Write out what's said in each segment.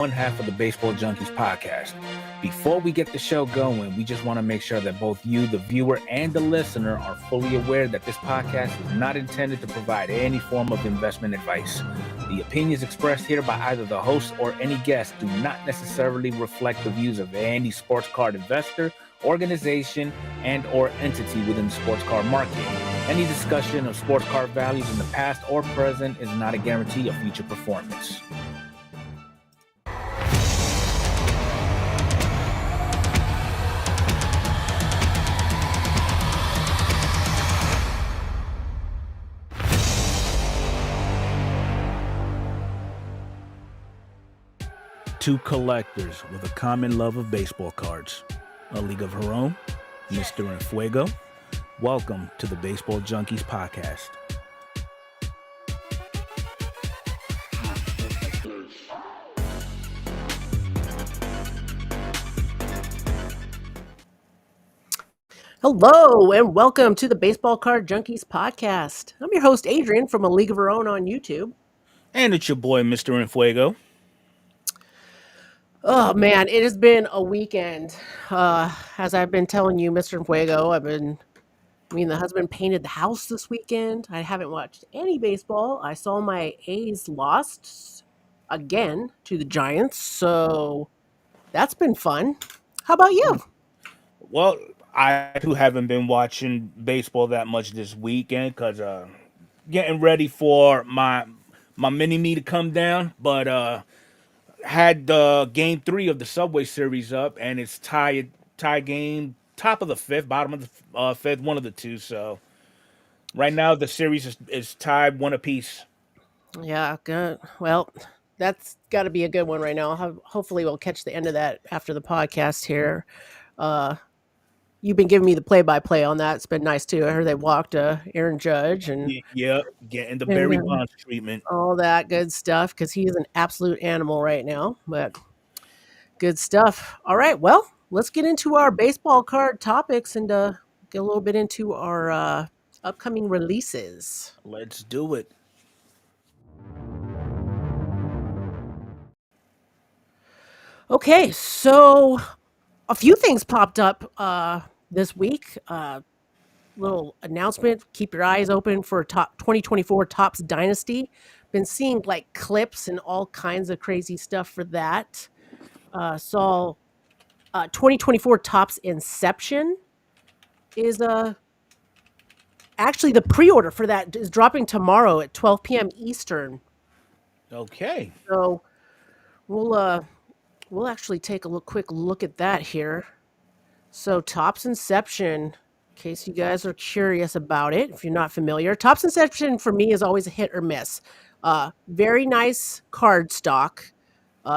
one half of the Baseball Junkies Podcast. Before we get the show going, we just want to make sure that both you, the viewer, and the listener are fully aware that this podcast is not intended to provide any form of investment advice. The opinions expressed here by either the host or any guest do not necessarily reflect the views of any sports card investor, organization, and or entity within the sports card market. Any discussion of sports card values in the past or present is not a guarantee of future performance. Two collectors with a common love of baseball cards, a league of her own, Mr. Fuego. Welcome to the Baseball Junkies Podcast. Hello and welcome to the Baseball Card Junkies Podcast. I'm your host, Adrian, from A League of Her Own on YouTube. And it's your boy, Mr. Fuego. Oh man, it has been a weekend. As I've been telling you, Mr. Fuego, the husband painted the house this weekend. I haven't watched any baseball. I saw my A's lost again to the Giants, so that's been fun. How about you? Well, I too haven't been watching baseball that much this weekend because getting ready for my mini-me to come down, but had game 3 of the Subway Series up, and it's tie game, top of the 5th, bottom of the 5th, one of the two. So right now the series is tied 1 apiece. Yeah, good. Well, that's got to be a good one right now. Hopefully we'll catch the end of that after the podcast here. You've been giving me the play-by-play on that. It's been nice too. I heard they walked Aaron Judge and getting the Barry Bonds treatment, all that good stuff because he is an absolute animal right now. But good stuff. All right, well, let's get into our baseball card topics and get a little bit into our upcoming releases. Let's do it. Okay, so a few things popped up this week. Little announcement. Keep your eyes open for 2024 Topps Dynasty. Been seeing like clips and all kinds of crazy stuff for that. Saw 2024 Topps Inception is actually the pre-order for that is dropping tomorrow at 12 p.m. Eastern. Okay. So we'll actually take a quick look at that here. So Topps Inception, in case you guys are curious about it, if you're not familiar, Topps Inception for me is always a hit or miss. Very nice card stock.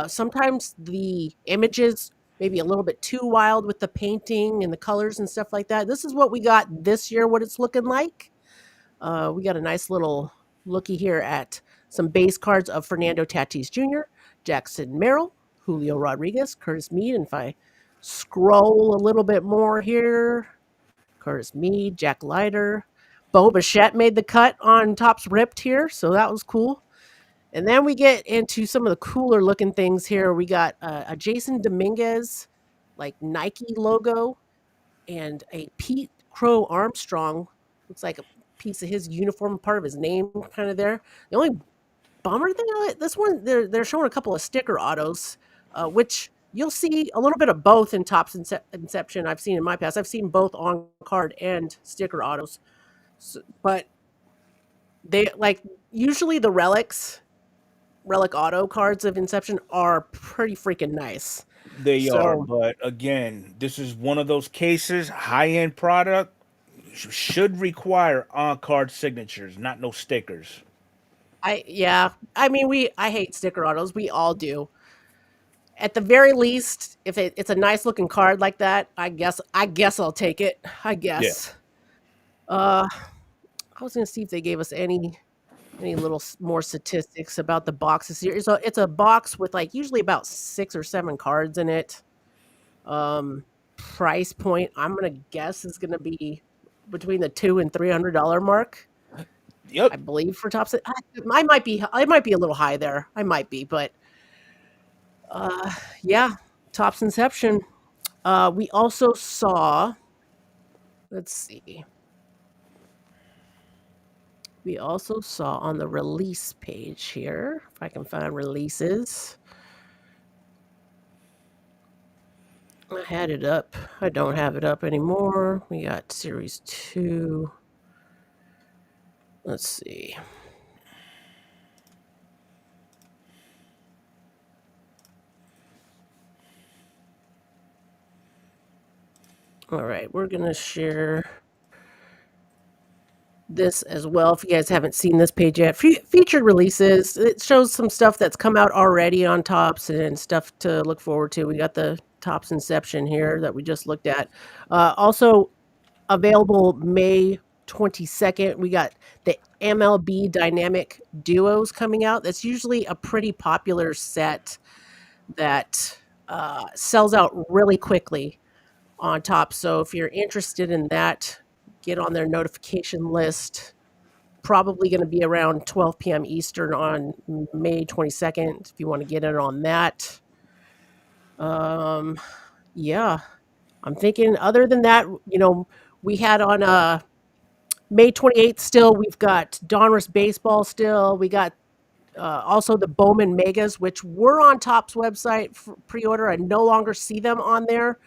Sometimes the images maybe a little bit too wild with the painting and the colors and stuff like that. This is what we got this year, what it's looking like. We got a nice little looky here at some base cards of Fernando Tatis Jr., Jackson Merrill, Julio Rodriguez, Curtis Mead, and if I scroll a little bit more here, Curtis Mead, Jack Leiter, Bo Bichette made the cut on Topps Ripped here, so that was cool. And then we get into some of the cooler looking things here. We got a Jason Dominguez, like Nike logo, and a Pete Crow Armstrong. Looks like a piece of his uniform, part of his name kind of there. The only bummer thing on it, this one, they're showing a couple of sticker autos, which you'll see a little bit of both in Topps Inception. I've seen in my past. I've seen both on card and sticker autos. So, but they usually the relic auto cards of Inception are pretty freaking nice. They are, but again, this is one of those cases, high-end product should require on-card signatures, not no stickers. I hate sticker autos. We all do. At the very least, if it's a nice looking card like that, I guess I'll take it. I guess. Yeah. I was gonna see if they gave us any little more statistics about the boxes here. So it's a box with usually about 6 or 7 cards in it. Price point, I'm gonna guess is gonna be between the $200 and $300 mark. Yep. I believe for Topps. I might be a little high there. I might be, but Yeah, Topps Inception. We also saw, let's see, we also saw on the release page here, if I can find releases. I had it up. I don't have it up anymore. We got Series 2. Let's see. All right, we're going to share this as well. If you guys haven't seen this page yet, featured releases. It shows some stuff that's come out already on Topps and stuff to look forward to. We got the Topps Inception here that we just looked at. Also available May 22nd. We got the MLB Dynamic Duos coming out. That's usually a pretty popular set that sells out really quickly on top. So if you're interested in that, get on their notification list. Probably going to be around 12 p.m. Eastern on May 22nd if you want to get in on that. Yeah, I'm thinking other than that, we had on May 28th still, we've got Donruss Baseball still. We got also the Bowman Megas, which were on Topps website for pre-order. I no longer see them on there.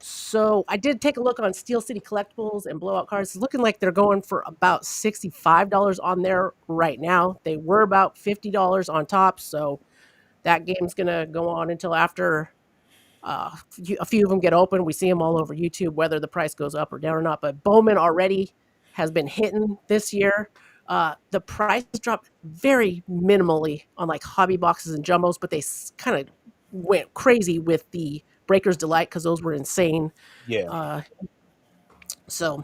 So I did take a look on Steel City Collectibles and Blowout Cards. It's looking like they're going for about $65 on there right now. They were about $50 on top. So that game's going to go on until after a few of them get open. We see them all over YouTube, whether the price goes up or down or not. But Bowman already has been hitting this year. The price dropped very minimally on like hobby boxes and jumbos, but they kind of went crazy with the Breaker's Delight because those were insane. Yeah. So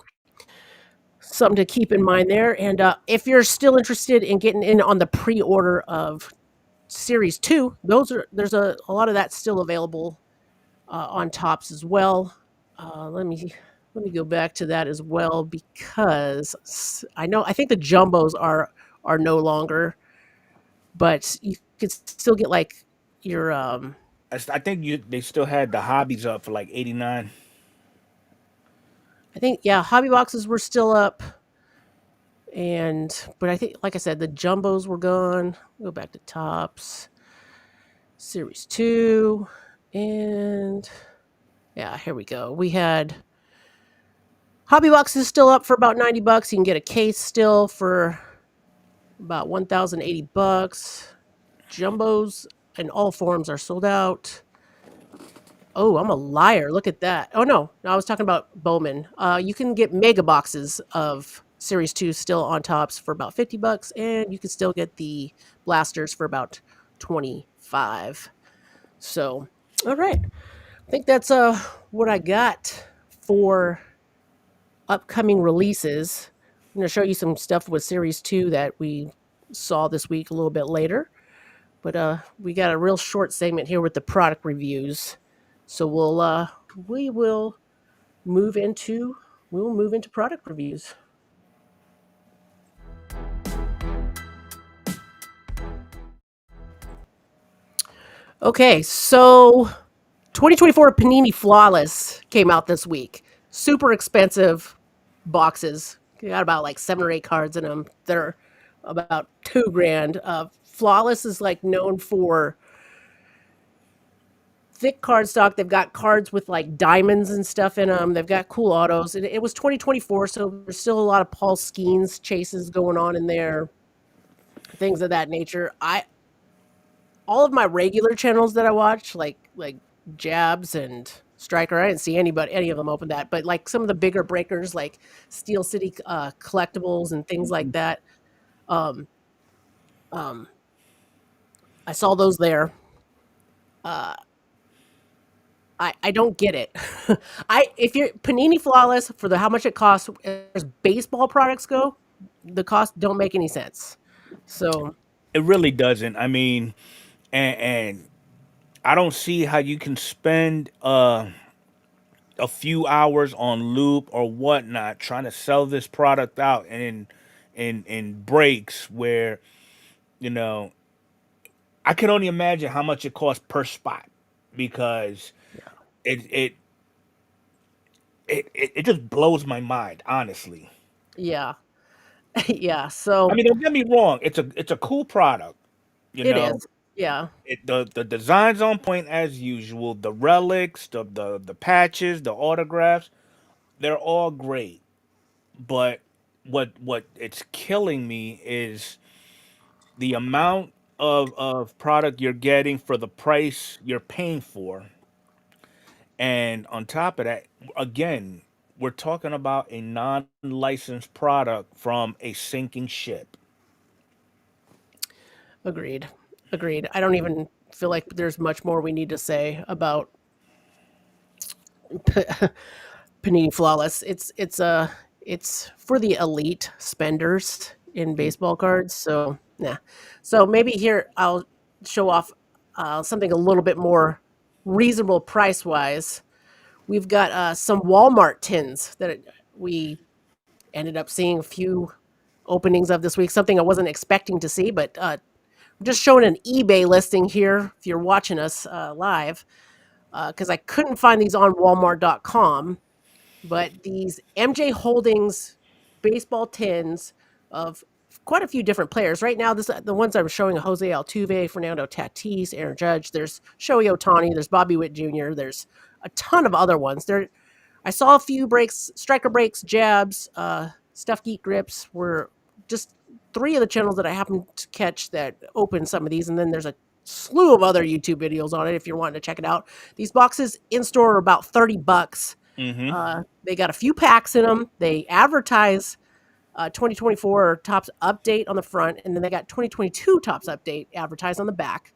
something to keep in mind there. And if you're still interested in getting in on the pre-order of Series 2, there's a lot of that still available on Topps as well. Let me go back to that as well because I think the jumbos are no longer, but you could still get like your I think they still had the hobbies up for like 89. I think yeah, hobby boxes were still up. But I think, like I said, the jumbos were gone. Go back to Topps Series 2. And yeah, here we go. We had hobby boxes still up for about $90. You can get a case still for about $1,080. Jumbos in all forms are sold out. Oh, I'm a liar. Look at that. Oh, no, I was talking about Bowman. You can get mega boxes of Series 2 still on Topps for about $50, and you can still get the blasters for about $25. So, all right. I think that's what I got for upcoming releases. I'm going to show you some stuff with Series 2 that we saw this week a little bit later. But we got a real short segment here with the product reviews. So we will move into product reviews. Okay, so 2024 Panini Flawless came out this week. Super expensive boxes. Got about like 7 or 8 cards in them. They're about $2,000. Flawless is like known for thick cardstock. They've got cards with like diamonds and stuff in them. They've got cool autos. It was 2024, so there's still a lot of Paul Skeens chases going on in there, things of that nature. All of my regular channels that I watch, like Jabs and Striker, I didn't see any of them open that, but like some of the bigger breakers, like Steel City Collectibles and things like that. Um, um, I saw those there. I don't get it. If you're Panini Flawless for the how much it costs as baseball products go, the cost don't make any sense. So It really doesn't. I mean, and I don't see how you can spend a few hours on loop or whatnot trying to sell this product out in breaks where you know I can only imagine how much it costs per spot because it it it just blows my mind, honestly. Yeah. Yeah. I So mean, don't get me wrong, it's a cool product, you it know. is. Yeah. The design's on point as usual. The relics, the patches, the autographs, they're all great. But what it's killing me is the amount of product you're getting for the price you're paying for. And on top of that, again, we're talking about a non-licensed product from a sinking ship. Agreed. Agreed. I don't even feel like there's much more we need to say about Panini Flawless. It's for the elite spenders in baseball cards. So yeah. So maybe here I'll show off something a little bit more reasonable price wise. We've got some Walmart tins that we ended up seeing a few openings of this week. Something I wasn't expecting to see, but I'm just showing an eBay listing here if you're watching us live because I couldn't find these on Walmart.com. But these MJ Holdings baseball tins of quite a few different players. Right now, the ones I'm showing are Jose Altuve, Fernando Tatis, Aaron Judge. There's Shohei Ohtani. There's Bobby Witt Jr. There's a ton of other ones. I saw a few breaks, striker breaks, jabs, stuff geek grips were just three of the channels that I happened to catch that opened some of these. And then there's a slew of other YouTube videos on it if you're wanting to check it out. These boxes in store are about $30. Mm-hmm. They got a few packs in them. They advertise 2024 Tops Update on the front, and then they got 2022 Tops Update advertised on the back.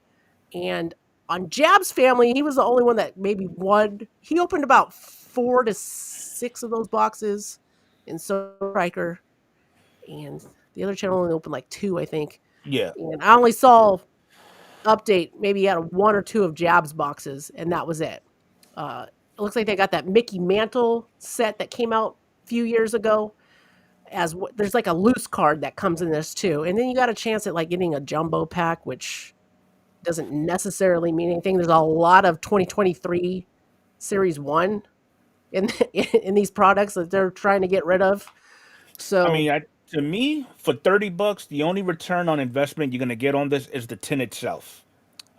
And on Jab's family, he was the only one that maybe won. He opened about 4 to 6 of those boxes in Striker, and the other channel only opened like 2, I think. Yeah. And I only saw Update maybe out of 1 or 2 of Jab's boxes, and that was it. It looks like they got that Mickey Mantle set that came out a few years ago. There's like a loose card that comes in this too, and then you got a chance at like getting a jumbo pack, which doesn't necessarily mean anything. There's a lot of 2023 Series 1 in these products that they're trying to get rid of. I So mean, to me, for $30, the only return on investment you're gonna get on this is the tin itself.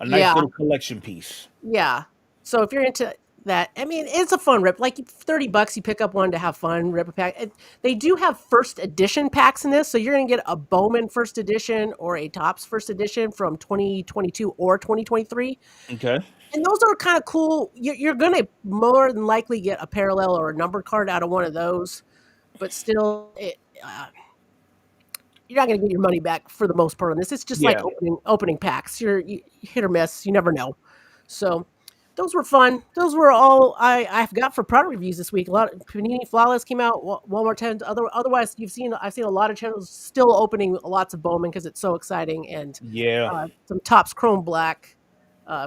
A nice yeah, little collection piece. yeah. So if you're into that, I mean, it's a fun rip. Like $30, you pick up one to have fun, rip a pack. They do have first edition packs in this, so you're gonna get a Bowman first edition or a Topps first edition from 2022 or 2023. Okay. And those are kind of cool. You're going to more than likely get a parallel or a number card out of one of those, but still, you're not going to get your money back for the most part on this. It's just like Yeah. opening packs. You hit or miss. You never know. So those were fun. Those were all I've got for product reviews this week. A lot of Panini Flawless came out. Walmart 10. Otherwise, I've seen a lot of channels still opening lots of Bowman because it's so exciting, and Yeah. some Topps Chrome Black.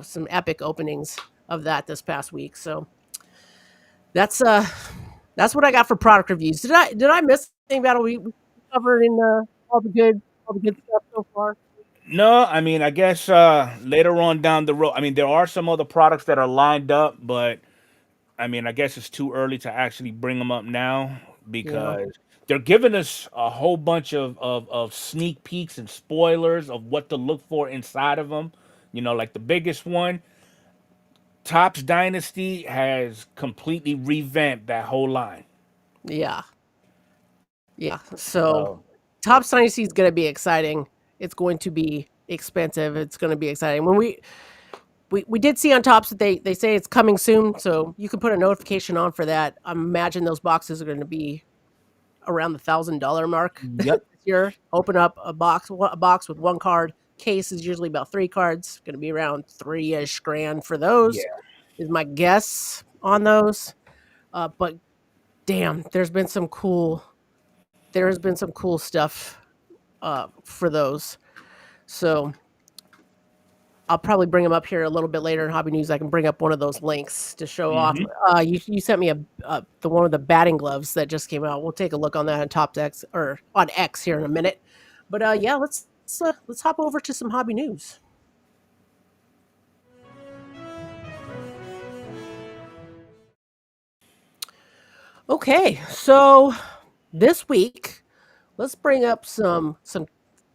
Some epic openings of that this past week. So that's what I got for product reviews. Did I miss anything about we covered in all the good stuff so far? No, I mean, I guess later on down the road, I mean, there are some other products that are lined up, but I mean, I guess it's too early to actually bring them up now Yeah. because they're giving us a whole bunch of sneak peeks and spoilers of what to look for inside of them. You know, like the biggest one, Topps Dynasty has completely revamped that whole line. Yeah. Yeah. So So, Top Dynasty is going to be exciting. It's going to be expensive. It's going to be exciting. When we did see on Tops that they say it's coming soon, so you can put a notification on for that. I imagine those boxes are going to be around the $1,000 mark this yep. year. Open up a box with one card. Case is usually about 3 cards. Going to be around 3-ish grand for those. Yeah. Is my guess on those. But damn, there's been some cool stuff for those. So I'll probably bring them up here a little bit later in Hobby News. I can bring up one of those links to show off. You sent me the one with the batting gloves that just came out. We'll take a look on that on Top X or on X here in a minute. But yeah, let's hop over to some Hobby News. Okay, so this week, let's bring up some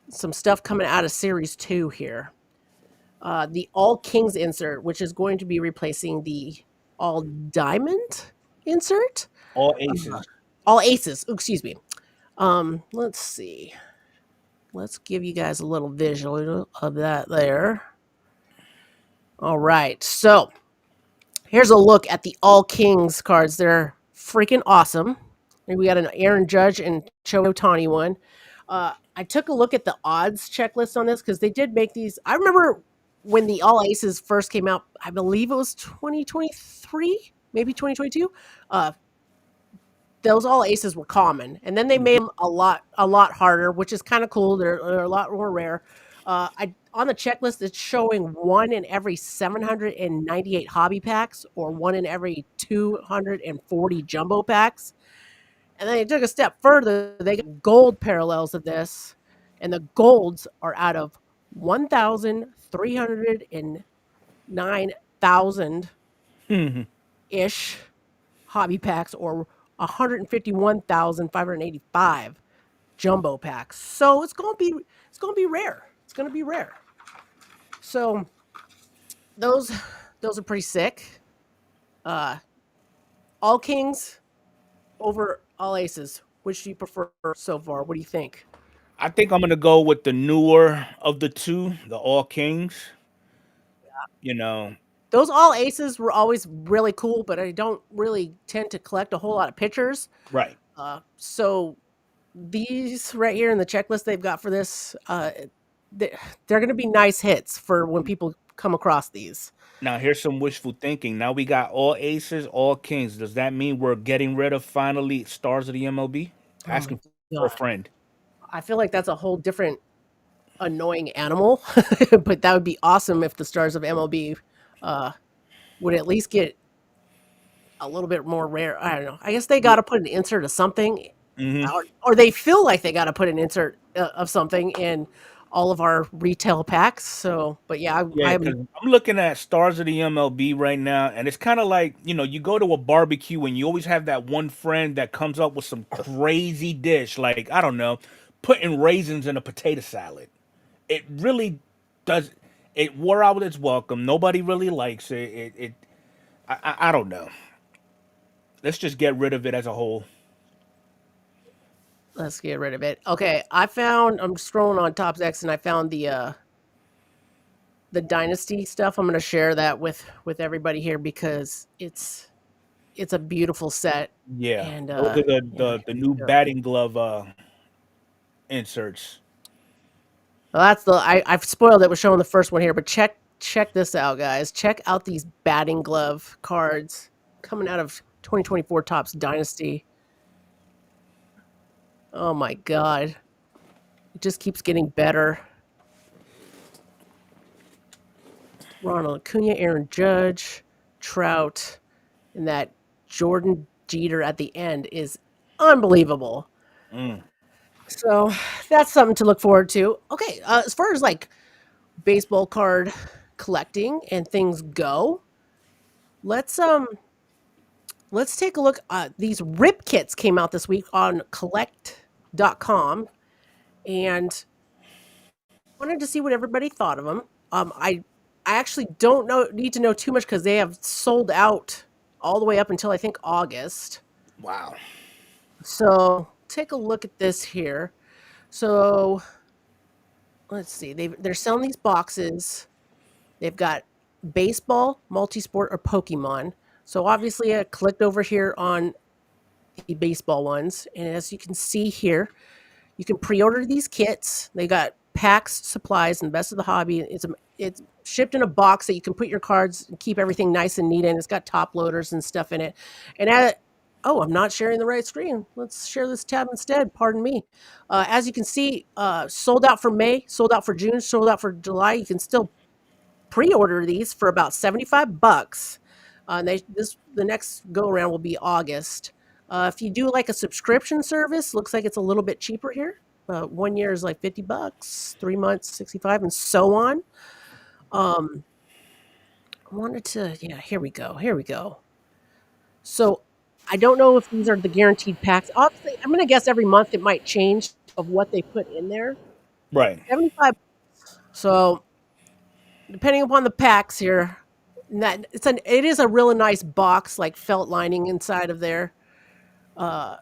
stuff coming out of Series 2 here. The All Kings insert, which is going to be replacing the All Diamond insert. All Uh, aces. all Aces, excuse me. Let's see. Let's give you guys a little visual of that there. All right, so here's a look at the All Kings cards. They're freaking awesome. And we got an Aaron Judge and Shohei Ohtani one. I took a look at the odds checklist on this because they did make these. I remember when the All Aces first came out. I believe it was 2023, maybe 2022. Uh, those All Aces were common, and then they made them a lot harder, which is kind of cool. They're a lot more rare. I on the checklist it's showing one in every 798 hobby packs, or one in every 240 jumbo packs. And then they took a step further. They got gold parallels of this, and the golds are out of 1,309,000 Mhm. ish hobby packs, or 151,585 jumbo packs. So it's gonna be rare. It's gonna be rare. So those those are pretty sick. Uh, all kings over all aces. Which do you prefer so far? What do you think? I think I'm gonna go with the newer of the two, the All Kings. You know, Those all aces were always really cool, but I don't really tend to collect a whole lot of pictures. right. So these right here in the checklist they've got for this, they- they're going to be nice hits for when people come across these. Now here's some wishful thinking. Now we got all aces, all kings. Does that mean we're getting rid of finally stars of the MLB? Oh Asking for a God, friend. I feel like that's a whole different annoying animal, but that would be awesome if the stars of MLB uh, would at least get a little bit more rare. I don't know. I guess they got to put an insert of something, Mm-hmm. or they feel like they got to put an insert of something in all of our retail packs. So, but yeah, Yeah, I'm because I'm looking at stars of the MLB right now, and it's kind of like, you go to a barbecue and you always have that one friend that comes up with some crazy dish, like, I don't know, putting raisins in a potato salad. It really does. It wore out its welcome. Nobody really likes it. I don't know. Let's just get rid of it as a whole. let's get rid of it. Okay, I'm scrolling on Top X and I found the dynasty stuff. I'm going to share that with everybody here because it's a beautiful set. Yeah, And those are the yeah, the, the new yeah. batting glove inserts. Well, that's I've spoiled it with showing the first one here, but check this out, guys. Check out these batting glove cards coming out of 2024 Topps Dynasty. Oh my god. It just keeps getting better. Ronald Acuna, Aaron Judge, Trout, and that Jordan Jeter at the end is unbelievable. Mm. So that's something to look forward to. Okay, as far as like baseball card collecting and things go, let's let's take a look. These rip kits came out this week on collect.com, and wanted to see what everybody thought of them. I actually don't need to know too much because they have sold out all the way up until I think August. Wow. So take a look at this here. So let's see. They're selling these boxes. They've got baseball, multisport, or Pokemon. So obviously, I clicked over here on the baseball ones, and as you can see here, you can pre-order these kits. They got packs, supplies, and best of the hobby. It's shipped in a box that you can put your cards and keep everything nice and neat in. It's got top loaders and stuff in it. And I'm not sharing the right screen. Let's share this tab instead. Pardon me. As you can see, sold out for May, sold out for June, sold out for July. You can still pre-order these for about $75. And the next go around will be August. If you do like a subscription service, looks like it's a little bit cheaper here. 1 year is like $50, 3 months 65, and so on. I wanted to, yeah, here we go. So I don't know if these are the guaranteed packs. Obviously, I'm gonna guess every month it might change of what they put in there. Right. 75. So depending upon the packs here, that it is a really nice box, like felt lining inside of there. Uh,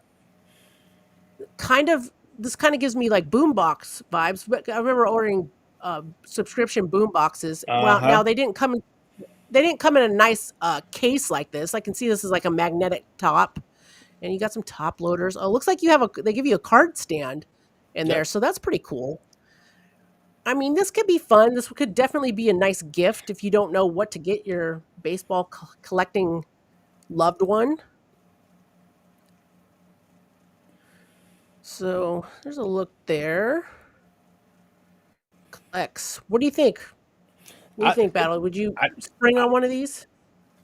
kind of this kind of gives me like boombox vibes. But I remember ordering subscription boom boxes. Uh Well, huh. now they didn't come in a nice case like this. I can see this is like a magnetic top, and you got some top loaders. Oh, it looks like you have a they give you a card stand in there, Yep. so that's pretty cool. I mean, this could be fun. This could definitely be a nice gift if you don't know what to get your baseball collecting loved one. So there's a look there. X. What do you think? What do you I, think, Battle? Would you I spring on one of these?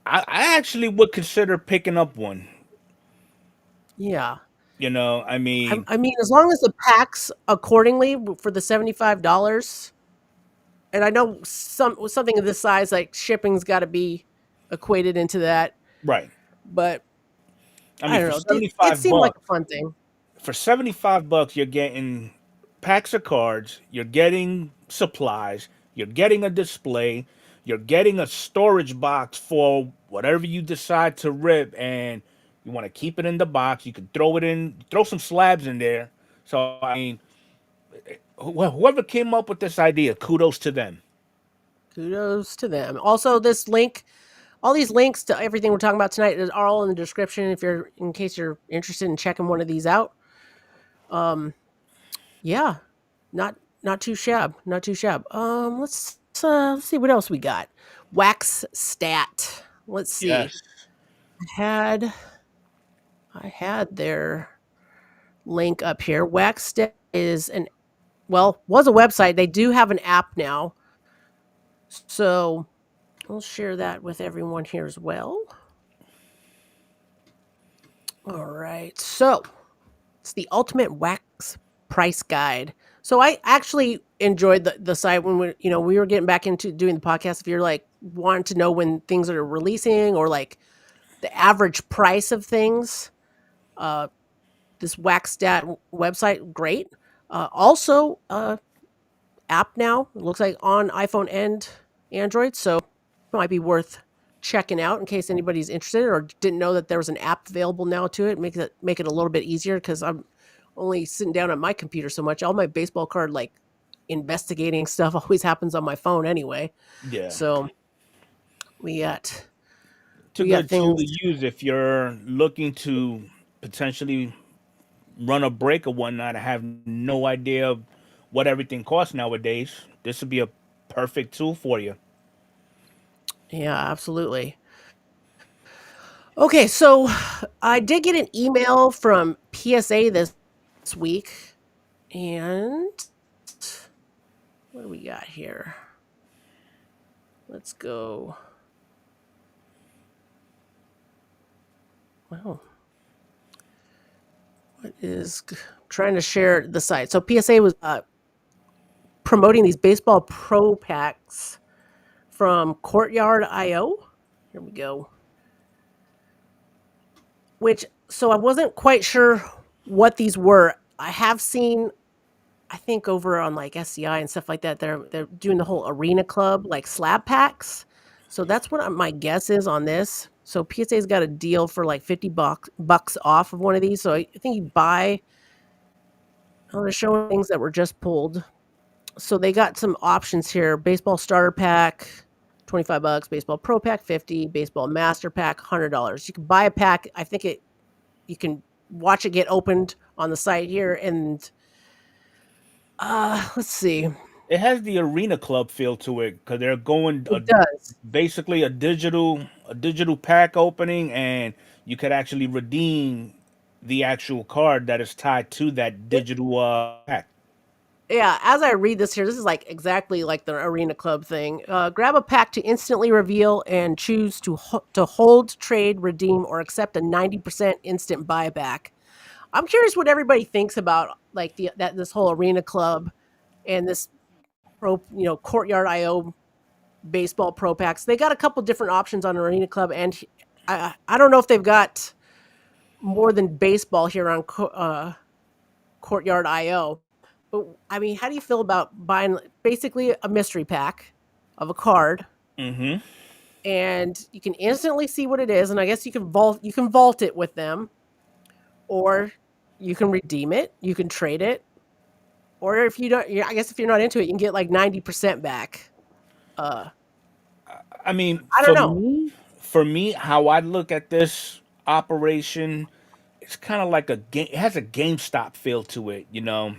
I actually would consider picking up one. Yeah. I mean, I mean, as long as the packs accordingly for the $75, and I know something of this size, like shipping's got to be equated into that. right. But I I mean, don't for know. It 75 seemed like bucks, a fun thing. for 75 bucks, you're getting packs of cards, you're getting supplies, you're getting a display, you're getting a storage box for whatever you decide to rip, and you want to keep it in the box. You can throw it in, throw some slabs in there. So, I mean, whoever came up with this idea, kudos to them. Kudos to them. Also, this link, all these links to everything we're talking about tonight are all in the description. If you're, in case you're interested in checking one of these out. Um, yeah, not too shab, not too shab. Let's see what else we got. Wax stat. Let's see. Yes. I had I had their link up here. Wax stat is an was a website. They do have an app now, so I'll share that with everyone here as well. All right, so it's the ultimate wax price guide. So I actually enjoyed the site when we were getting back into doing the podcast. If you're like wanting to know when things are releasing or like the average price of things, uh, this WaxStat website, great. Also, app now. It looks like on iPhone and Android, so it might be worth checking out in case anybody's interested or didn't know that there was an app available now to it. Make it a little bit easier because I'm only sitting down at my computer so much. All my baseball card like investigating stuff always happens on my phone anyway. Yeah. So we got It's a we got good tool things. to use if you're looking to potentially run a break or whatnot. I have no idea what everything costs nowadays. This would be a perfect tool for you. Yeah, absolutely. Okay, so I did get an email from PSA this week, and what do we got here? Let's go. Well, what is trying to share the site? So PSA was promoting these baseball pro packs from Courtyard IO. Here we go. Which so I wasn't quite sure what these were. I have seen I think over on like SCI and stuff like that, they're doing the whole arena club like slab packs. So that's what my guess is on this. So PSA's got a deal for like $50 off of one of these. So I think you buy. Oh, they're showing things that were just pulled. So they got some options here: baseball starter pack, $25; baseball pro pack, 50; baseball master pack, $100. You can buy a pack. I think you can watch it get opened on the site here, and let's see. It has the arena club feel to it because they're going It does. basically a digital pack opening, and you could actually redeem the actual card that is tied to that It, digital pack. yeah, as I read this is like exactly like the arena club thing. Grab a pack to instantly reveal and choose to hold, trade, redeem, or accept a 90% instant buyback. I'm curious what everybody thinks about like this whole arena club and this courtyard IO baseball pro packs. They got a couple different options on arena club, and I don't know if they've got more than baseball here on Courtyard IO. But I mean, how do you feel about buying basically a mystery pack of a card, Mm-hmm. and you can instantly see what it is, and I guess you can vault it with them, or you can redeem it, you can trade it, or if you don't, I guess if you're not into it, you can get like 90% back. Uh, I mean, I don't know. for me, how I look at this operation, it's kind of like a game. It has a GameStop feel to it. You know,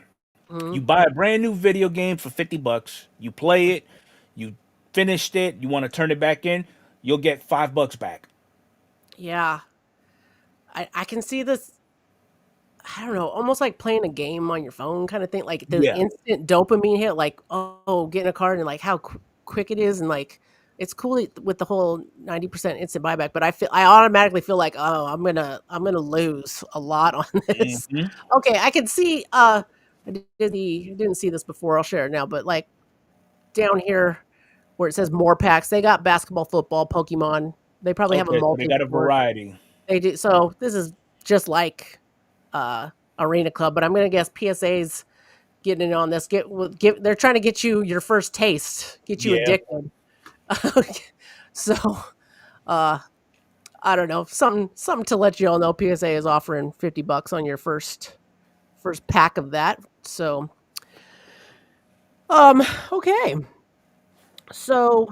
you Mhm. buy a brand new video game for $50. You play it, you finished it. You want to turn it back in, you'll get $5 back. Yeah, I can see this. I don't know, almost like playing a game on your phone kind of thing, like the Yeah. instant dopamine hit, like, oh, getting a card and like how quick it is. And like, it's cool with the whole 90% instant buyback, but I automatically feel like, oh, I'm gonna lose a lot on this. Hmm. Okay, I can see, I didn't see this before, I'll share it now, but like down here where it says more packs, they got basketball, football, Pokemon. They probably have a Okay, so they got a multi-sport. variety. They do. So this is just like Arena Club, but I'm gonna guess PSA's getting in on this. They're trying to get you your first taste, get you Yeah. addicted. So uh, I don't know, something to let you all know. PSA is offering $50 on your first pack of that. So um, okay, so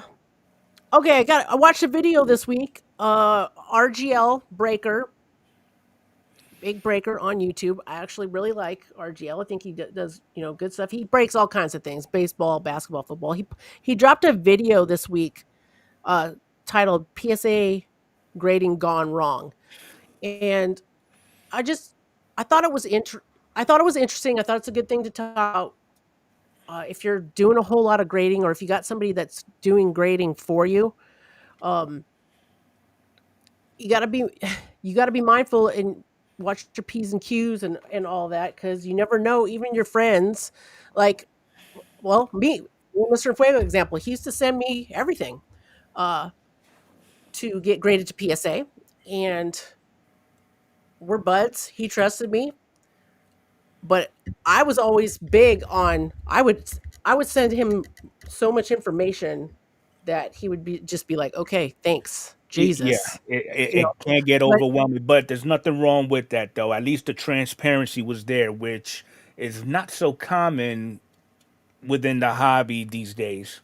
okay, I watched a video this week. RGL Breaker, big breaker on YouTube. I actually really like RGL. I think he does good stuff. He breaks all kinds of things: baseball, basketball, football. He dropped a video this week uh, titled "PSA Grading Gone Wrong," and I just I thought it was I thought it was interesting. I thought it's a good thing to talk about. If you're doing a whole lot of grading, or if you got somebody that's doing grading for you, um, you gotta be you gotta be mindful and watch your P's and Q's and all that, because you never know. Even your friends, like, well, Mr. Fuego example, he used to send me everything uh, to get graded to PSA, and we're buds. He trusted me, but I was always big on. I would send him so much information that he would just be like, okay, thanks, Yeah, Jesus, you know. it can get But overwhelming, but there's nothing wrong with that though. At least the transparency was there, which is not so common within the hobby these days.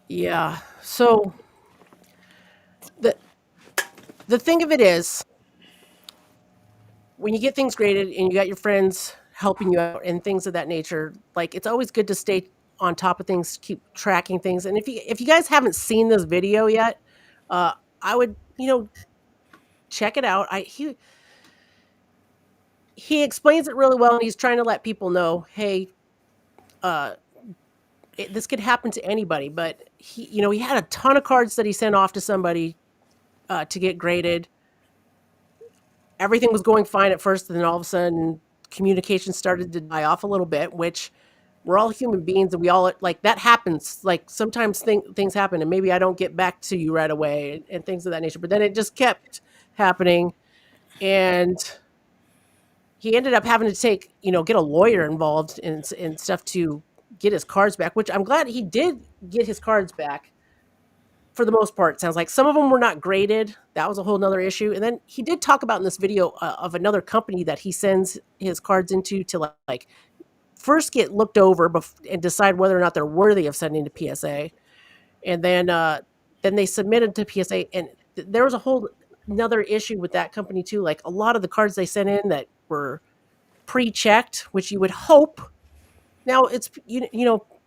yeah, so the the thing of it is, when you get things graded and you got your friends helping you out and things of that nature, like, it's always good to stay on top of things, keep tracking things. And if you guys haven't seen this video yet, uh, I would check it out. He explains it really well, and he's trying to let people know, hey, uh, this could happen to anybody. But he had a ton of cards that he sent off to somebody to get graded. Everything was going fine at first, and then all of a sudden communication started to die off a little bit, which we're all human beings, and we all, like, that happens. Like, sometimes things happen, and maybe I don't get back to you right away, and things of that nature. But then it just kept happening, and he ended up having to get a lawyer involved and stuff to get his cards back, which I'm glad he did get his cards back for the most part. It sounds like some of them were not graded. That was a whole nother issue. And then he did talk about in this video of another company that he sends his cards into to, like, first get looked over and decide whether or not they're worthy of sending to PSA, and then they submitted to PSA. And there was a whole another issue with that company too. Like, a lot of the cards they sent in that were pre-checked, which you would hope. Now, it's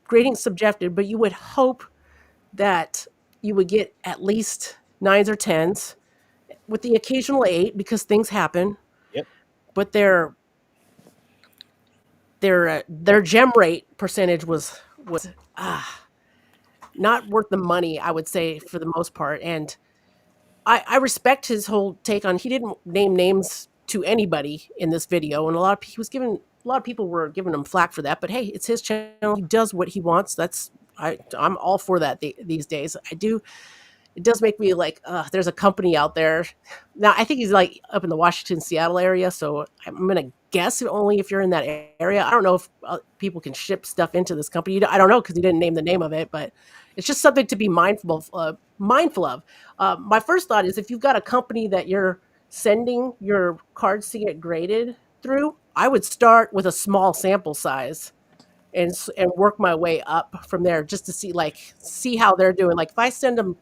grading's subjective, but you would hope that you would get at least nines or tens, with the occasional eight, because things happen. Yep. But their gem rate percentage was not worth the money, I would say, for the most part. And I respect his whole take on. He didn't name names to anybody in this video, and a lot of people were giving him flack for that. But hey, it's his channel. He does what he wants. I'm all for that these days. I do. it does make me like, there's a company out there. Now, I think he's like up in the Washington, Seattle area. So I'm going to guess only if you're in that area. I don't know if people can ship stuff into this company. I don't know because he didn't name the name of it, but it's just something to be mindful of. My first thought is if you've got a company that you're sending your cards to get graded through, I would start with a small sample size and work my way up from there just to see how they're doing. Like if I send them,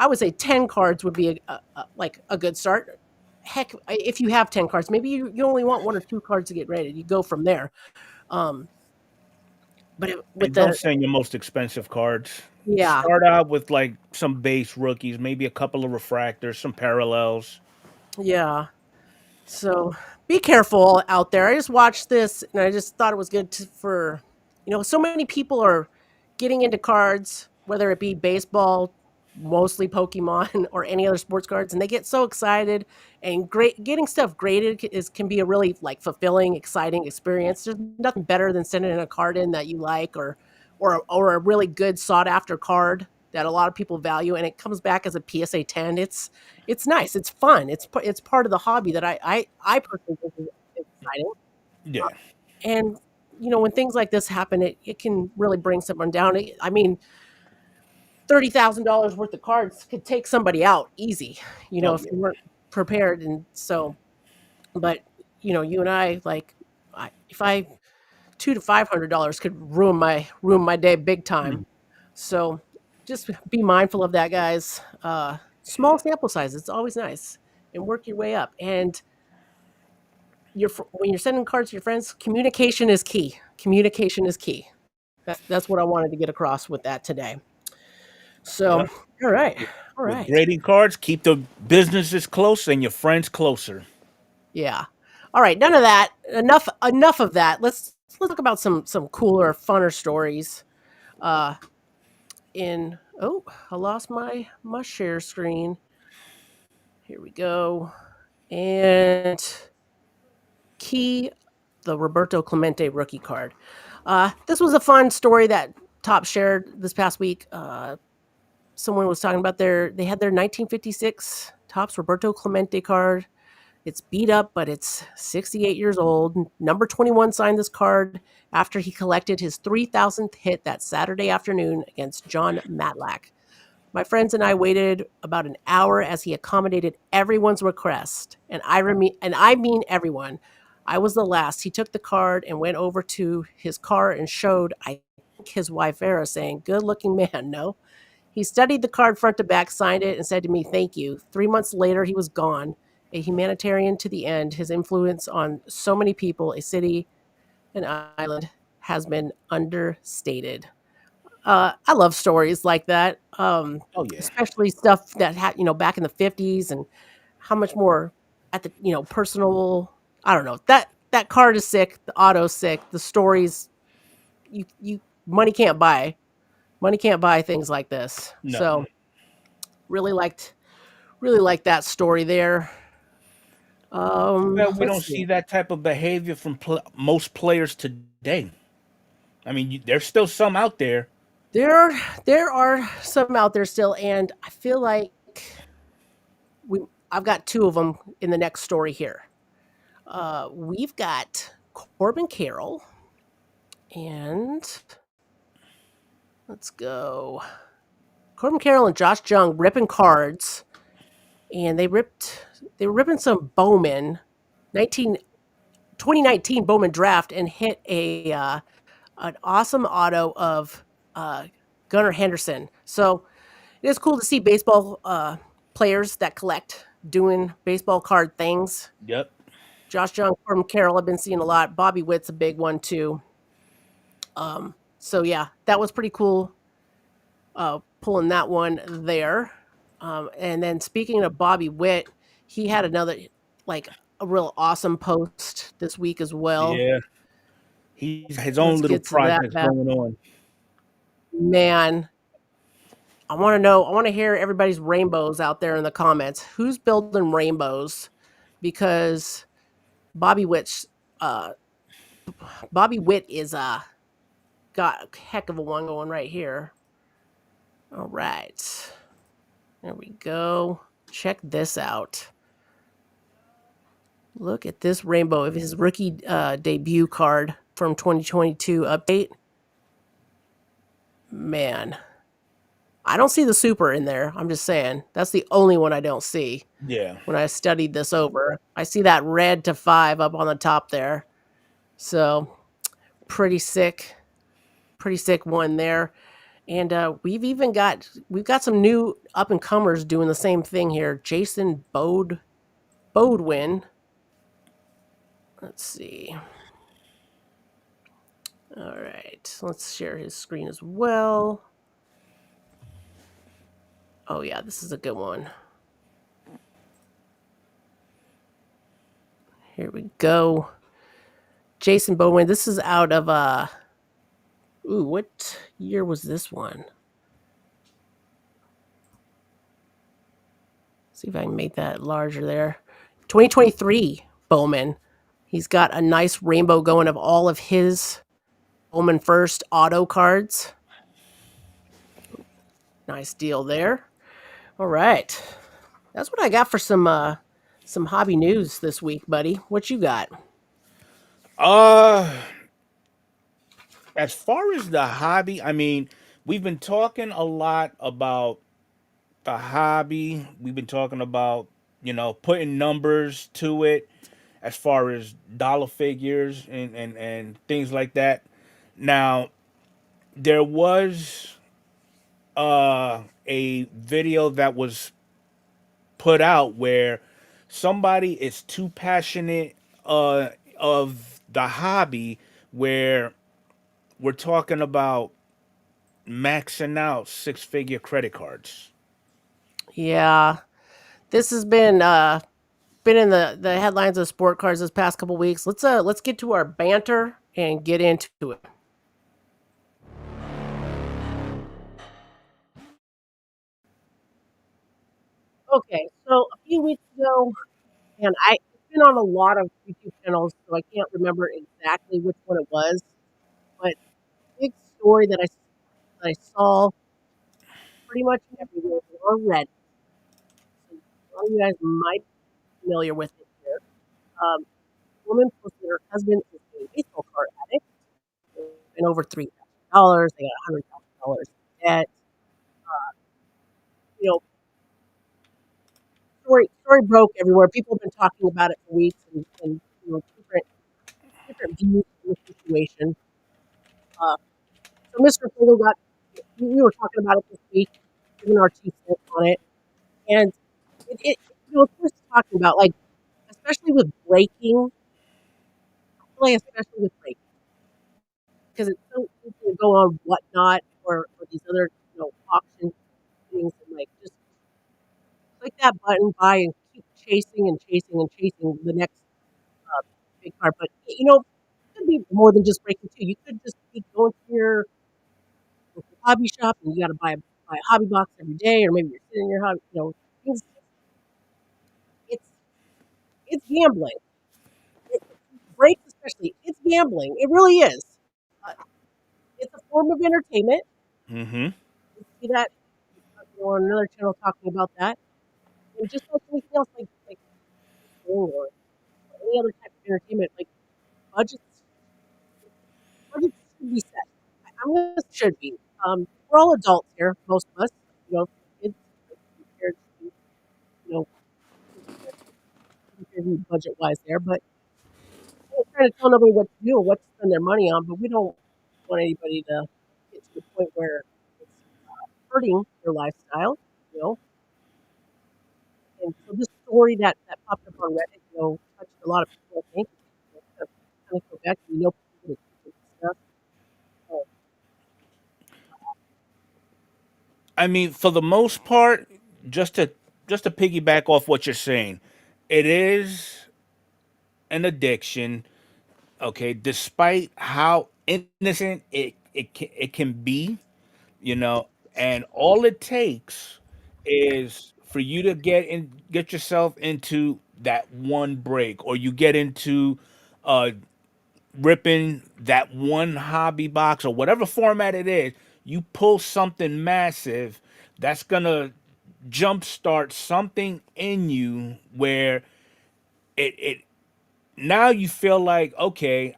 I would say 10 cards would be like a good start. Heck, if you have 10 cards, maybe you only want 1 or 2 cards to get rated. You go from there. Um, but with And don't the send your most expensive cards. yeah, Start out with like some base rookies, maybe a couple of refractors, some parallels. yeah. So be careful out there. I just watched this and I just thought it was good for, so many people are getting into cards, whether it be baseball, mostly Pokemon, or any other sports cards, and they get so excited. And great getting stuff graded can be a really like fulfilling, exciting experience. There's nothing better than sending in a card in that you like, or a really good sought after card that a lot of people value, and it comes back as a PSA 10. It's nice. It's fun. It's part of the hobby that I personally think is exciting. Yeah. And when things like this happen, it can really bring someone down. I mean, $30,000 worth of cards could take somebody out easy, Oh if yeah. you weren't prepared. And so, but you and I like, if I $200 to $500 could ruin my day big time. Hmm. So just be mindful of that, guys. Small sample size. It's always nice, and work your way up. And when you're sending cards to your friends, communication is key. Communication is key. That's what I wanted to get across with that today. So, Yep. all right, all With right, grading cards, keep the businesses close and your friends closer. yeah, all right. None of that. Enough of that. Let's talk about some cooler, funner stories. Uh, I lost my share screen. Here we go. And Key, the Roberto Clemente rookie card. This was a fun story that Top shared this past week. Someone was talking about they had their 1956 Topps Roberto Clemente card. It's beat up, but it's 68 years old. Number 21 signed this card after he collected his 3,000th hit that Saturday afternoon against John Matlack. My friends and I waited about an hour as he accommodated everyone's request, and I mean everyone. I was the last. He took the card and went over to his car and showed, I think, his wife Vera, saying, "Good looking man, no?" He studied the card front to back, signed it, and said to me, "Thank you." 3 months later, he was gone. A humanitarian to the end, his influence on so many people, a city, an island, has been understated. I love stories like that, Oh yeah. especially stuff that had back in the 50s, and how much more at the personal. I don't know, that card is sick, the auto's sick, the stories you money can't buy things like this. No. So really liked that story there. Too bad we don't Let's see see. that type of behavior from most players today. I mean, there's still some out there. There there are some out there still, and I feel like we I've got two of them in the next story here. We've got Corbin Carroll, and let's go. Corbin Carroll and Josh Jung ripping cards, and they were ripping some Bowman 19 2019 Bowman draft, and hit an awesome auto of uh, Gunnar Henderson. So it is cool to see baseball players that collect doing baseball card things. Yep. Josh Jung, Corbin Carroll, I've been seeing a lot. Bobby Witt's a big one too. So yeah, that was pretty cool. Pulling that one there. And then speaking of Bobby Witt, he had another like a real awesome post this week as well. Yeah. He's his own Let's little get to that projects bad going on. man. I want to know. I want to hear everybody's rainbows out there in the comments. Who's building rainbows? Because Bobby Witt's uh, Bobby Witt is got a heck of a one going right here. All right. There we go. Check this out. Look at this rainbow of his rookie debut card from 2022 update. Man, I don't see the super in there. I'm just saying. That's the only one I don't see Yeah. when I studied this over. I see that red to 5 up on the top there. So, pretty sick. Pretty sick one there. And we've got some new up and comers doing the same thing here. Jason Bodwin. Let's see. All right, let's share his screen as well. Oh yeah, this is a good one. Here we go. Jason Bowen. This is out of what year was this one? See if I can make that larger there. 2023 Bowman. He's got a nice rainbow going of all of his Bowman First auto cards. Nice deal there. All right. That's what I got for some hobby news this week, buddy. What you got? Uh, as far as the hobby, I mean, we've been talking a lot about the hobby. We've been talking about, putting numbers to it as far as dollar figures and things like that. Now, there was a video that was put out where somebody is too passionate of the hobby, where we're talking about maxing out six-figure credit cards. Yeah. This has been in the headlines of sport cards this past couple weeks. Let's get to our banter and get into it. Okay, so a few weeks ago, and it's been on a lot of YouTube channels, so I can't remember exactly which one it was, but big story that I saw pretty much everywhere or read. So some of you guys might be familiar with it here. Woman posted her husband is a baseball card addict and over $3,000. They got $100,000 in debt. You know, story broke everywhere. People have been talking about it for weeks and different views of the situation. Uh, so Mr. Fogel we were talking about it this week, giving our 2 cents on it, and it's worth talking about, like, especially with breaking, like especially with breaking, because it's so easy to go on Whatnot or these other auction things and like just click that button, buy, and keep chasing and chasing and chasing the next uh, big card. But it could be more than just breaking too. You could just be going to your local hobby shop and you got to buy a hobby box every day, or maybe you're sitting in your hobby. It's it's it's gambling. Breaks especially, it's gambling. It really is. Uh, it's a form of entertainment. Mm-hmm. You see that on another channel talking about that. And just like anything else, like or any other type of entertainment, like budgets budgets should be set. I'm gonna should be. We're all adults here, most of us. Kids, compared to you budget wise there, but we're trying to tell nobody what to do or what to spend their money on. But we don't want anybody to get to the point where it's hurting their lifestyle. You know, and so this story that popped up on Reddit, touched a lot of people. I think. Kind of go back to people that stuff. So, I mean, for the most part, just to just to piggyback off what you're saying, it is an addiction. Okay, despite how innocent it can be, and all it takes is for you to get yourself into that one break, or you get into uh ripping that one hobby box or whatever format it is. You pull something massive that's gonna jumpstart something in you where it now you feel like, okay,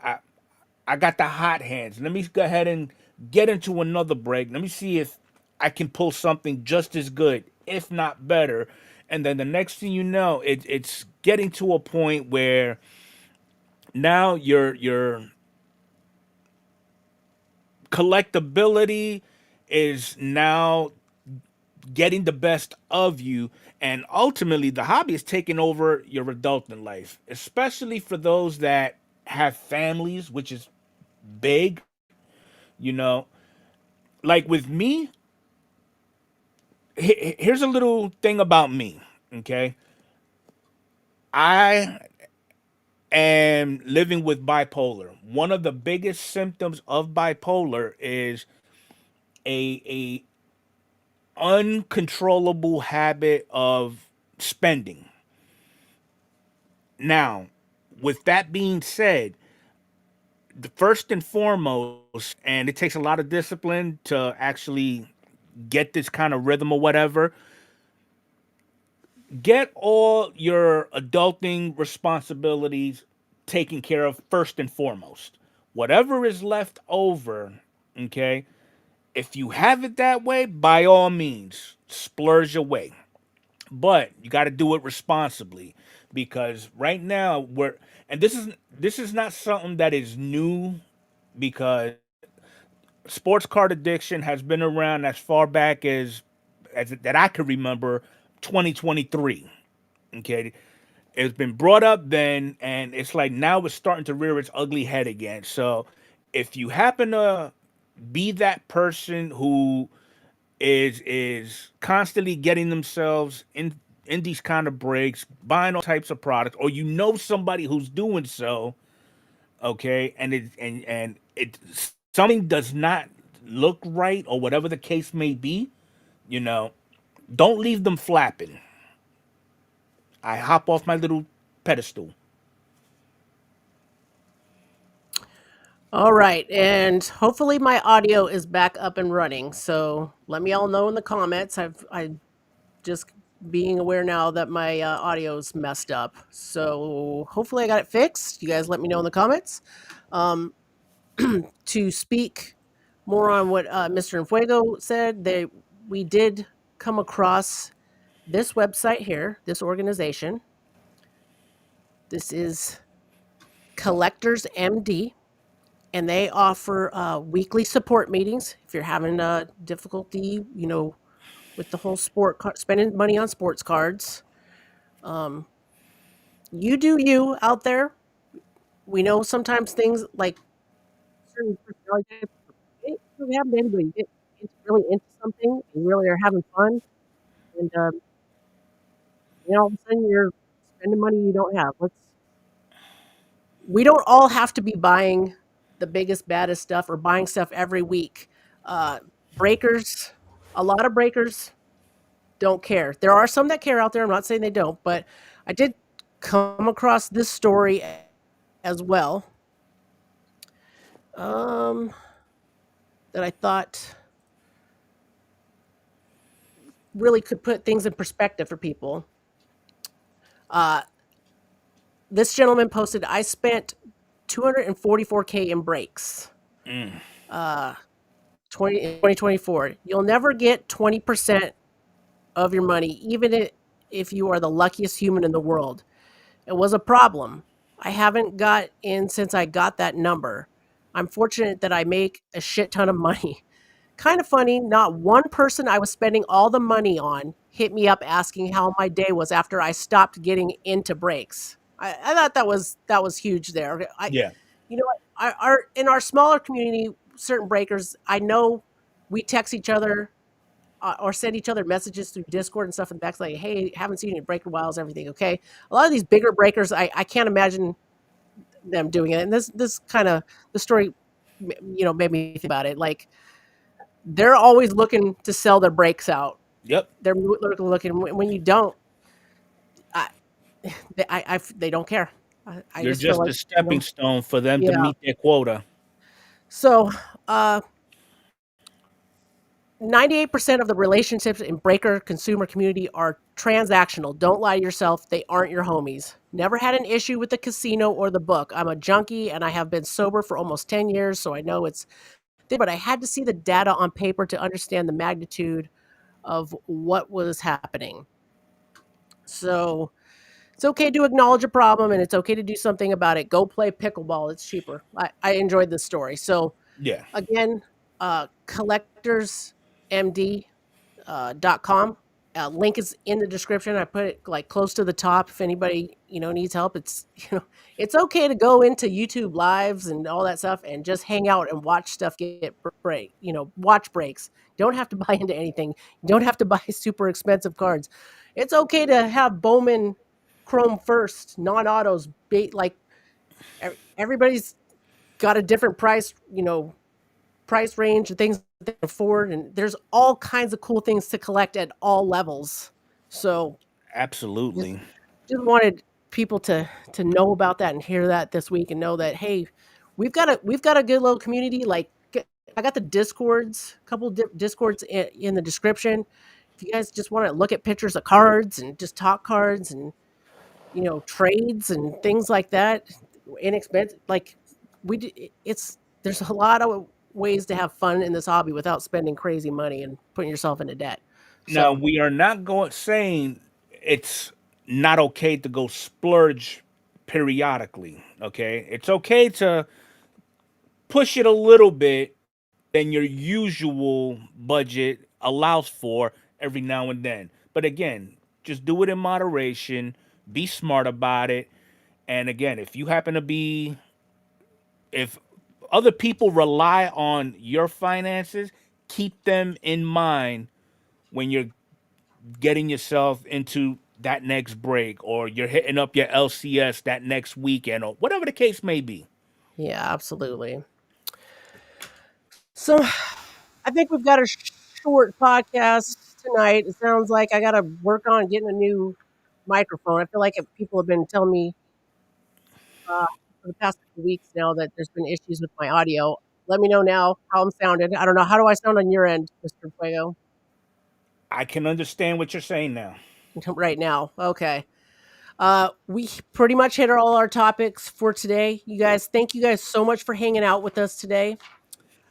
I got the hot hands. Let me go ahead and get into another break. Let me see if I can pull something just as good, if not better. And then the next thing you know, it's getting to a point where now your collectability is now getting the best of you, and ultimately the hobby is taking over your adulting life, especially for those that have families, which is big. You know, like with me, here's a little thing about me. Okay, I am living with bipolar. One of the biggest symptoms of bipolar is a uncontrollable habit of spending. Now, with that being said, the first and foremost, and it takes a lot of discipline to actually get this kind of rhythm or whatever, get all your adulting responsibilities taken care of first and foremost. Whatever is left over, okay, if you have it that way, by all means, splurge away. But you got to do it responsibly, because right now we're, and this is not something that is new, because sports card addiction has been around as far back as that I can remember, 2023. Okay, it's been brought up then, and it's like now it's starting to rear its ugly head again. So if you happen to be that person who is constantly getting themselves in these kind of breaks, buying all types of products, or you know somebody who's doing so, okay, and it something does not look right, or whatever the case may be, you know, don't leave them flapping. I hop off my little pedestal. All right, and hopefully my audio is back up and running. So let me all know in the comments. I just being aware now that my audio's messed up. So hopefully I got it fixed. You guys let me know in the comments. Um, to speak more on what Mr. Enfuego said, we did come across this website here, this organization. This is Collectors MD, and they offer weekly support meetings if you're having difficulty, with the whole spending money on sports cards. Um, you do you out there. We know sometimes things like certain personality types, it doesn't happen to anybody. You get really into something and really are having fun, and all of a sudden you're spending money you don't have. We don't all have to be buying the biggest, baddest stuff or buying stuff every week. Uh, breakers, a lot of breakers don't care. There are some that care out there. I'm not saying they don't, but I did come across this story as well, um, that I thought really could put things in perspective for people. Uh, this gentleman posted, I spent 244K in breaks. Mm. Uh, 2024. You'll never get 20% of your money, even if you are the luckiest human in the world. It was a problem. I haven't got in since I got that number. I'm fortunate that I make a shit ton of money. Kind of funny, not one person I was spending all the money on hit me up asking how my day was after I stopped getting into breaks. I thought that was huge there. Yeah. You know what? Our in our smaller community, certain breakers, I know we text each other or send each other messages through Discord and stuff in the back, like, "Hey, haven't seen you in a breaker while. Is everything okay?" A lot of these bigger breakers, I can't imagine them doing it. And this kind of the story, made me think about it. Like they're always looking to sell their breaks out. Yep. They're looking when you don't. I, they don't care. I You're just feel just like a stepping stone for them to yeah. meet their quota. So uh, 98% of the relationships in breaker consumer community are transactional. Don't lie to yourself. They aren't your homies. Never had an issue with the casino or the book. I'm a junkie and I have been sober for almost 10 years, so I know it's there, but I had to see the data on paper to understand the magnitude of what was happening. So it's okay to acknowledge a problem and it's okay to do something about it. Go play pickleball. It's cheaper. I enjoyed this story. So Yeah. again, collectorsmd.com. Link is in the description. I put it like close to the top. If anybody needs help, it's okay to go into YouTube lives and all that stuff and just hang out and watch stuff get break. Watch breaks. You don't have to buy into anything. You don't have to buy super expensive cards. It's okay to have Bowman Chrome first, non-autos. Like everybody's got a different price range and things they can afford, and there's all kinds of cool things to collect at all levels. So just, Absolutely. just wanted people to know about that and hear that this week and know that, hey, we've got a good little community. Like I got the discords, a couple discords in the description. If you guys just want to look at pictures of cards and just talk cards and trades and things like that, inexpensive, like there's a lot of ways to have fun in this hobby without spending crazy money and putting yourself into debt. Now, So we are not going saying it's not okay to go splurge periodically. Okay, it's okay to push it a little bit than your usual budget allows for every now and then. But again, just do it in moderation. Be smart about it. And again, if other people rely on your finances, keep them in mind when you're getting yourself into that next break or you're hitting up your LCS that next weekend or whatever the case may be. yeah, absolutely. So I think we've got a short podcast tonight. It sounds like I got to work on getting a new microphone. I feel like people have been telling me uh, for the past couple weeks now that there's been issues with my audio. Let me know now how I'm sounded. I don't know. How do I sound on your end, Mr. Fuego? I can understand what you're saying now. Right now. Okay. We pretty much hit all our topics for today. You guys, thank you guys so much for hanging out with us today.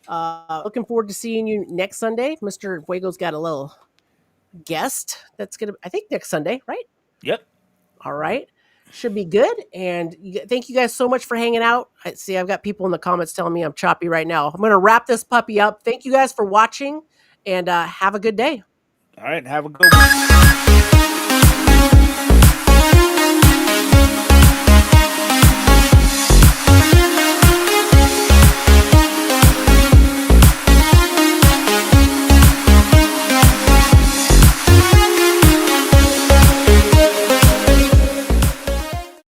Looking forward to seeing you next Sunday. Mr. Fuego's got a little guest that's going to, I think, next Sunday, right? Yep. All right. Should be good. And thank you guys so much for hanging out. I see I've got people in the comments telling me I'm choppy right now. I'm going to wrap this puppy up. Thank you guys for watching and have a good day. All right. Have a good one.